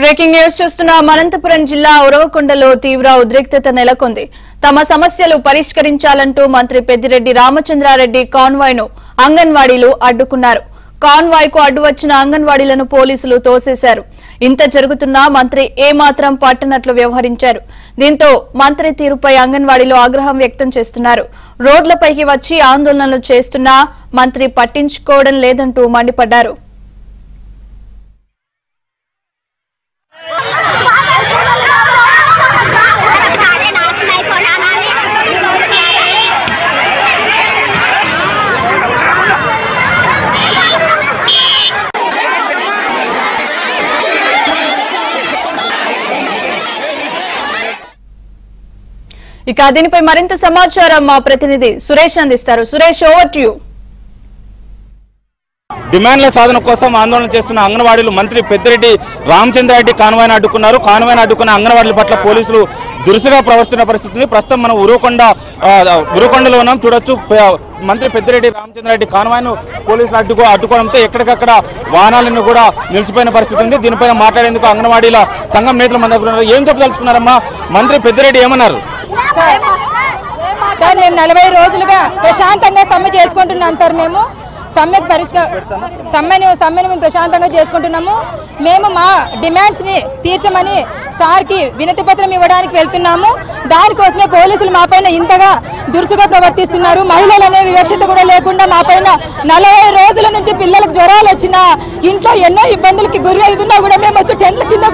Breaking news చూస్తున్నాం. అనంతపురం జిల్లా ఉరవకొండలో తీవ్ర ఉద్రిక్తత నెలకొంది. తమ సమస్యలు పరిష్కరించాలంటూ మంత్రి పెద్దిరెడ్డి రామచంద్రారెడ్డి కాన్వాయ్ ను అంగన్వాడీలు అడ్డుకున్నారు. కాన్వాయ్ కు అడ్డు వచ్చిన అంగన్వాడీలను పోలీసులు తోసేశారు. ఇంత జరుగుతున్నా మంత్రి ఏమాత్రం పట్టనట్లు వ్యవహరించారు. దీంతో మంత్రి తీరుపై అంగన్వాడీలు ఆగ్రహం వ్యక్తం చేస్తున్నారు. రోడ్లపైకి వచ్చి ఆందోళనలు చేస్తున్నా మంత్రి పట్టించుకోవడం లేదంటూ మండిపడ్డారు. ఇక దీనిపై మరింత సమాచారం మా ప్రతినిధి సురేష్ అందిస్తారు. Suresh, over to you. డిమాండ్ల సాధన కోసం ఆందోళన చేస్తున్న అంగన్వాడీలు మంత్రి పెద్దిరెడ్డి రామచంద్రారెడ్డి కాన్వాయ్ను అడ్డుకున్నారు. కాన్వాయ్ను అడ్డుకున్న అంగన్వాడీల పట్ల పోలీసులు దురుసుగా ప్రవర్తిస్తున్న పరిస్థితి ఉంది. ప్రస్తుతం మనం ఉరవకొండలో ఉన్నాం. చూడొచ్చు, మంత్రి పెద్దిరెడ్డి రామచంద్రారెడ్డి కాన్వాయ్ను పోలీసులు అడ్డుకోవడంతో ఎక్కడికక్కడ వాహనాలను కూడా నిలిచిపోయిన పరిస్థితి ఉంది. దీనిపైన మాట్లాడేందుకు అంగన్వాడీల సంఘం నేతలు మన దగ్గర ఉన్నారు. ఏం చెప్పదలుచుకున్నారమ్మా? మంత్రి పెద్దిరెడ్డి ఏమన్నారు? సార్, మేము 40 రోజులుగా ప్రశాంతంగా సమ్మె చేసుకుంటున్నాం సార్. మేము సమ్మెను మేము ప్రశాంతంగా చేసుకుంటున్నాము. మేము మా డిమాండ్స్ని తీర్చమని సార్కి వినతి పత్రం ఇవ్వడానికి వెళ్తున్నాము. దానికోసమే పోలీసులు మా పైన ఇంతగా దురుసుగా ప్రవర్తిస్తున్నారు. మహిళలు అనే వివక్షత కూడా లేకుండా మా పైన 40 రోజుల నుంచి పిల్లలకు జ్వరాలు వచ్చినా, ఇంట్లో ఎన్నో ఇబ్బందులకి గురి అవుతున్నా కూడా మేము వచ్చి టెంట్ల కింద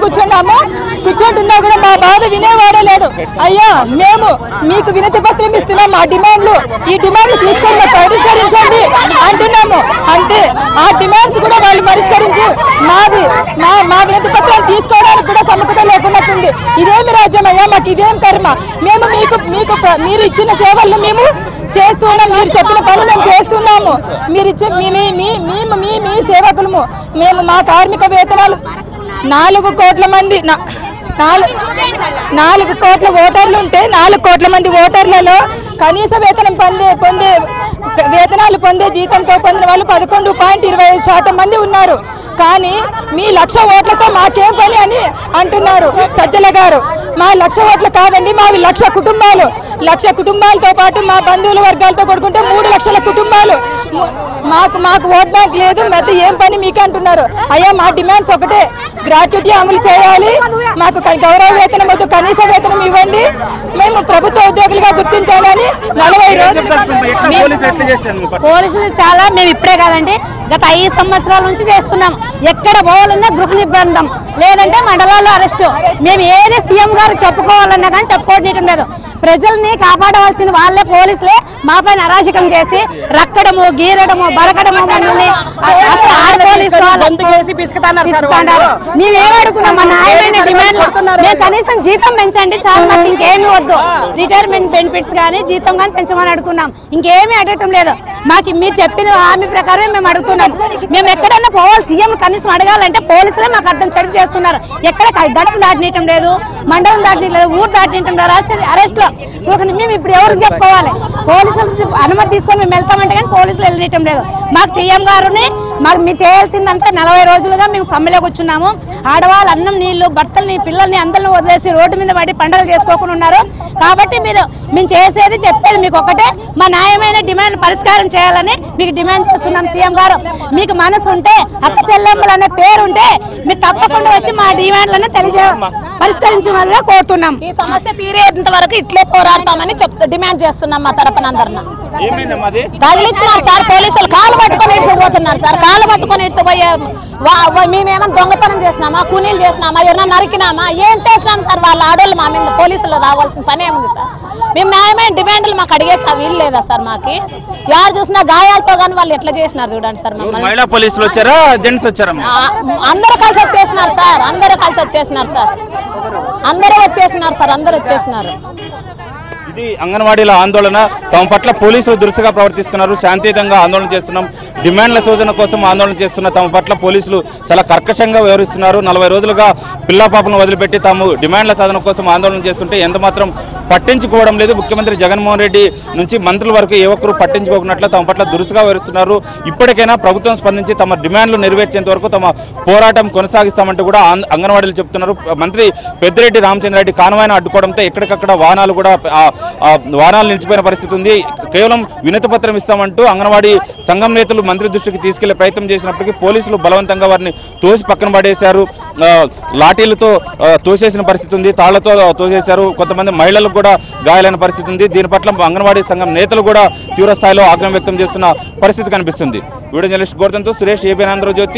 కూర్చుంటున్నా కూడా మా బాధ వినేవాడే లేడు. అయ్యా, మేము మీకు వినతి పత్రం ఇస్తున్నాం. మా డిమాండ్లు, ఈ డిమాండ్లు తీసుకొని పరిష్కరించండి అంటున్నాము. అంతే, ఆ డిమాండ్స్ కూడా వాళ్ళు పరిష్కరించి మా వినతి పత్రాలు తీసుకోవడానికి కూడా సముఖత లేకున్నట్టుంది. ఇదేమి రాజ్యం అయ్యా? మాకు ఇదేం కర్మ? మేము మీరు ఇచ్చిన సేవలను మేము చేస్తున్నాం. మీరు చెప్పిన పనులు మేము చేస్తున్నాము. మీరు ఇచ్చే మీ సేవకులము మేము. మా కార్మిక వేతనాలు 4 కోట్ల మంది 4 కోట్ల ఓటర్లు ఉంటే 4 కోట్ల మంది ఓటర్లలో కనీస వేతనం పొందే జీతంతో పొందిన వాళ్ళు 11.25% మంది ఉన్నారు. కానీ మీ 1,00,000 ఓట్లతో మాకేం పని అని అంటున్నారు సజ్జల గారు. మా 1,00,000 ఓట్లు కాదండి, మావి 1,00,000 కుటుంబాలు. 1,00,000 కుటుంబాలతో పాటు మా బంధువుల వర్గాలతో కొడుకుంటే 3 లక్షల కుటుంబాలు. మాకు ఓట్ బ్యాంక్ లేదు, మరి ఏం పని మీకు అంటున్నారు. అయ్యా, మా డిమాండ్స్ ఒకటే, గ్రాట్యుటీ అమలు చేయాలి, మాకు గౌరవ వేతనం వద్దు, కనీస వేతనం ఇవ్వండి, మేము ప్రభుత్వ ఉద్యోగులుగా గుర్తించాలని 40 రోజులు పోలీసులు చాలా మేము ఇప్పుడే కాదండి, గత 5 సంవత్సరాల నుంచి చేస్తున్నాం. ఎక్కడ పోవాలన్నా గృహ నిర్బంధం, లేదంటే మండలాల్లో అరెస్టు. మేము ఏది సీఎం గారు చెప్పుకోవాలన్నా కానీ చెప్పుకోవడం లేదు. ప్రజల్ని కాపాడవలసిన వాళ్ళే పోలీసులే మా పైన అరాజకం చేసి రక్కడము, గీరడము, బరకడము, మనల్ని మేమేమడుకున్నాం? మా న్యాయమైన డిమాండ్లు మేము కనీసం జీతం పెంచండి చాలు, మాకు ఇంకేమి వద్దు. రిటైర్మెంట్ బెనిఫిట్స్ కానీ జీతం కానీ పెంచమని అడుగుతున్నాం. ఇంకేమీ అడగటం లేదు. మాకు మీరు చెప్పిన హామీ ప్రకారం మేము అడుగుతున్నాం. మేము ఎక్కడన్నా పోవాలి, సీఎం కనీసం అడగాలంటే పోలీసులే మాకు అర్థం చెడు చేస్తున్నారు. ఎక్కడ గడప దాటినీయటం లేదు, మండలం దాటినీయటం లేదు, ఊరు దాటినీయటం లేదు. అరెస్ట్ లో మేము ఇప్పుడు ఎవరికి చెప్పుకోవాలి? పోలీసులు అనుమతి తీసుకొని మేము వెళ్తామంటే కానీ పోలీసులు వెళ్ళనీయటం లేదు. మాకు సీఎం గారుని మీరు చేయాల్సిందంటే 40 రోజులుగా మేము సమ్మెలోకి వచ్చున్నాము. ఆడవాళ్ళు అన్నం, నీళ్లు, భర్తల్ని, పిల్లల్ని అందరిని వదిలేసి రోడ్డు మీద పడి పండుగలు చేసుకోకుండా ఉన్నారు. కాబట్టి మేము చేసేది చెప్పేది మీకు ఒకటే, మా న్యాయమైన డిమాండ్ పరిష్కారం చేయాలని మీకు డిమాండ్ చేస్తున్నాం. సీఎం గారు, మీకు మనసు ఉంటే, అక్క చెల్లెమ్మలు అనే పేరు ఉంటే మీరు తప్పకుండా వచ్చి మా డిమాండ్లను పరిష్కరించమని కోరుతున్నాం. ఈ సమస్య తీరేంత వరకు ఇట్లే పోరాడతామని డిమాండ్ చేస్తున్నాం. మా తరపున అందరిని తగిలించినారు సార్, పోలీసులు కాలు పట్టుకొని ఇడిచిపోతున్నారు సార్. కాలు పట్టుకొని ఇడిచిపోయే మేమేమన్నా దొంగతనం చేసినామా, కూనీలు చేసినామా, ఎవరన్నా నరికినామా, ఏం చేసినాం సార్? వాళ్ళ ఆడోళ్ళు మా మీద పోలీసులు రావాల్సిన పని ఏముంది సార్? మేము న్యాయమైన డిమాండ్లు మాకు అడిగే వీలు లేదా సార్? మాకి ఎవరు చూసినా గాయాలతో కానీ వాళ్ళు ఎట్లా చేసినారు చూడండి సార్. మహిళా పోలీసులు వచ్చారా, జెంట్స్ వచ్చారా? అందరూ కలిసి వచ్చేసినారు సార్. అందరూ వచ్చేసినారు సార్. అందరూ వచ్చేసినారు. ఇది అంగన్వాడీల ఆందోళన. తమ పట్ల పోలీసులు దురుసుగా ప్రవర్తిస్తున్నారు, శాంతియుతంగా ఆందోళన చేస్తున్నాం, డిమాండ్ల శోధన కోసం ఆందోళన చేస్తున్న తమ పట్ల పోలీసులు చాలా కర్కశంగా వ్యవహరిస్తున్నారు. 40 రోజులుగా పిల్లాపాపలను వదిలిపెట్టి తాము డిమాండ్ల సాధన కోసం ఆందోళన చేస్తుంటే ఎంతమాత్రం పట్టించుకోవడం లేదు. ముఖ్యమంత్రి జగన్మోహన్ రెడ్డి నుంచి మంత్రుల వరకు ఏ ఒక్కరు పట్టించుకోకున్నట్లు తమ పట్ల దురుసుగా వ్యవహరిస్తున్నారు. ఇప్పటికైనా ప్రభుత్వం స్పందించి తమ డిమాండ్లు నెరవేర్చేంత వరకు తమ పోరాటం కొనసాగిస్తామంటూ కూడా అంగన్వాడీలు చెప్తున్నారు. మంత్రి పెద్దిరెడ్డి రామచంద్రారెడ్డి కాన్వాయ్ను అడ్డుకోవడంతో ఎక్కడికక్కడ వాహనాలు కూడా వాహనాలు నిలిచిపోయిన పరిస్థితి ఉంది. కేవలం వినతి పత్రం ఇస్తామంటూ అంగన్వాడీ సంఘం నేతలు మంత్రి దృష్టికి తీసుకెళ్లే ప్రయత్నం చేసినప్పటికీ పోలీసులు బలవంతంగా వారిని తోసి పక్కన పడేశారు. లాఠీలతో తోసేసిన పరిస్థితి ఉంది, తాళ్లతో తోసేశారు. కొంతమంది మహిళలకు కూడా గాయాలైన పరిస్థితి ఉంది. దీని పట్ల అంగన్వాడీ సంఘం నేతలు కూడా తీవ్ర స్థాయిలో ఆగ్రహం వ్యక్తం చేస్తున్న పరిస్థితి కనిపిస్తుంది. వీడియో జర్నలిస్ట్ గోర్ధన్తో సురేష్, ఏబీఎన్ ఆంధ్రజ్యోతి.